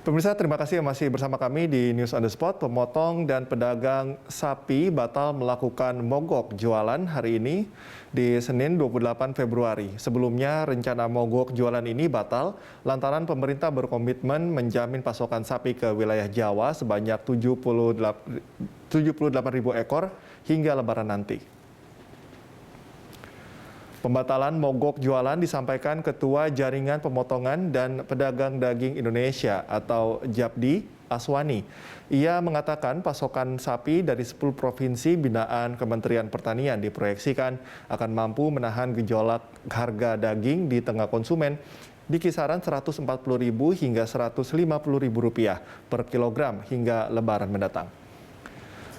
Pemirsa, terima kasih yang masih bersama kami di News on the Spot. Pemotong dan pedagang sapi batal melakukan mogok jualan hari ini di Senin 28 Februari. Sebelumnya, rencana mogok jualan ini batal lantaran pemerintah berkomitmen menjamin pasokan sapi ke wilayah Jawa sebanyak 78.000 ekor hingga Lebaran nanti. Pembatalan mogok jualan disampaikan Ketua Jaringan Pemotongan dan Pedagang Daging Indonesia atau JAPDI, Aswani. Ia mengatakan pasokan sapi dari 10 provinsi binaan Kementerian Pertanian diproyeksikan akan mampu menahan gejolak harga daging di tengah konsumen di kisaran Rp140.000 hingga Rp150.000 per kilogram hingga Lebaran mendatang.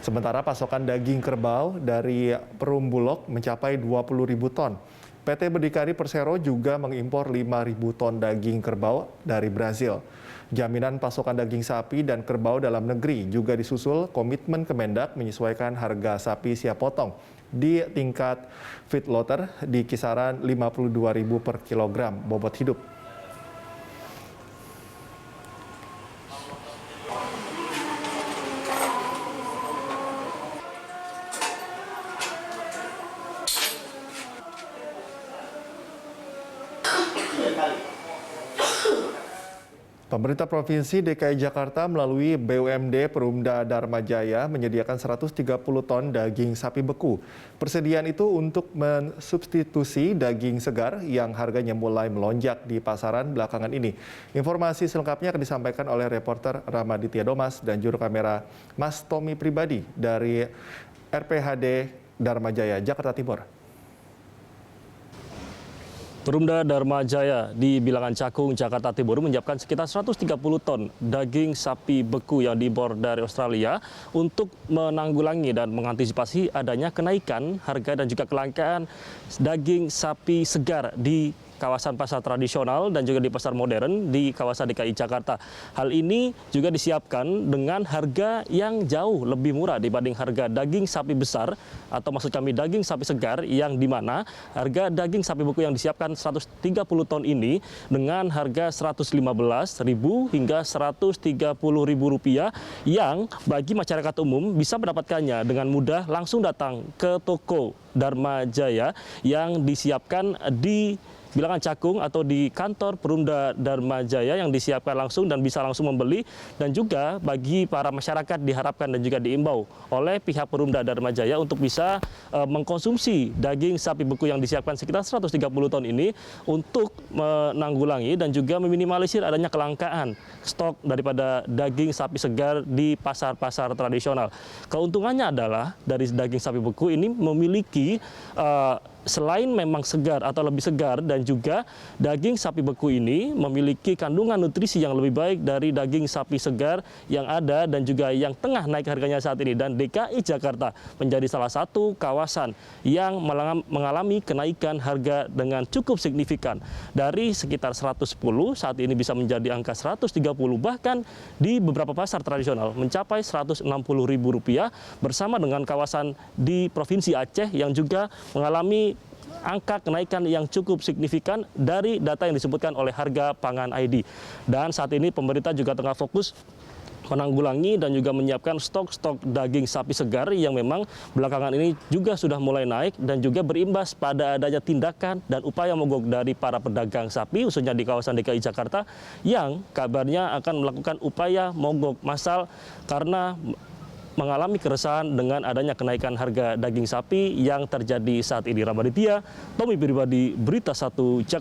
Sementara pasokan daging kerbau dari Perum Bulog mencapai 20.000 ton. PT Berdikari Persero juga mengimpor 5.000 ton daging kerbau dari Brazil. Jaminan pasokan daging sapi dan kerbau dalam negeri juga disusul komitmen Kemendak menyesuaikan harga sapi siap potong di tingkat feedlotter di kisaran 52.000 per kilogram bobot hidup. Pemerintah Provinsi DKI Jakarta melalui BUMD Perumda Dharma Jaya menyediakan 130 ton daging sapi beku. Persediaan itu untuk mensubstitusi daging segar yang harganya mulai melonjak di pasaran belakangan ini. Informasi selengkapnya akan disampaikan oleh reporter Ramaditya Domas dan juru kamera Mas Tommy Pribadi dari RPHD Dharma Jaya, Jakarta Timur. Perumda Dharma Jaya di Bilangan Cakung, Jakarta Timur menyiapkan sekitar 130 ton daging sapi beku yang diimpor dari Australia untuk menanggulangi dan mengantisipasi adanya kenaikan harga dan juga kelangkaan daging sapi segar di kawasan pasar tradisional dan juga di pasar modern di kawasan DKI Jakarta. Hal ini juga disiapkan dengan harga yang jauh lebih murah dibanding harga daging sapi besar atau maksud kami daging sapi segar, yang dimana harga daging sapi beku yang disiapkan 130 ton ini dengan harga Rp115.000 hingga Rp130.000 yang bagi masyarakat umum bisa mendapatkannya dengan mudah langsung datang ke toko Dharma Jaya yang disiapkan di Bilangan Cakung atau di kantor Perumda Dharma Jaya yang disiapkan langsung dan bisa langsung membeli. Dan juga bagi para masyarakat diharapkan dan juga diimbau oleh pihak Perumda Dharma Jaya untuk bisa mengkonsumsi daging sapi beku yang disiapkan sekitar 130 ton ini untuk menanggulangi dan juga meminimalisir adanya kelangkaan stok daripada daging sapi segar di pasar-pasar tradisional. Keuntungannya adalah dari daging sapi beku ini memiliki selain memang segar atau lebih segar, dan juga daging sapi beku ini memiliki kandungan nutrisi yang lebih baik dari daging sapi segar yang ada dan juga yang tengah naik harganya saat ini. Dan DKI Jakarta menjadi salah satu kawasan yang mengalami kenaikan harga dengan cukup signifikan. Dari sekitar 110 saat ini bisa menjadi angka 130, bahkan di beberapa pasar tradisional mencapai Rp160.000 bersama dengan kawasan di Provinsi Aceh yang juga mengalami angka kenaikan yang cukup signifikan dari data yang disebutkan oleh Harga Pangan ID. Dan saat ini pemerintah juga tengah fokus menanggulangi dan juga menyiapkan stok-stok daging sapi segar yang memang belakangan ini juga sudah mulai naik dan juga berimbas pada adanya tindakan dan upaya mogok dari para pedagang sapi khususnya di kawasan DKI Jakarta yang kabarnya akan melakukan upaya mogok massal karena mengalami keresahan dengan adanya kenaikan harga daging sapi yang terjadi saat ini. Ramaditya, Tommy Pribadi, Berita 1, Jakarta.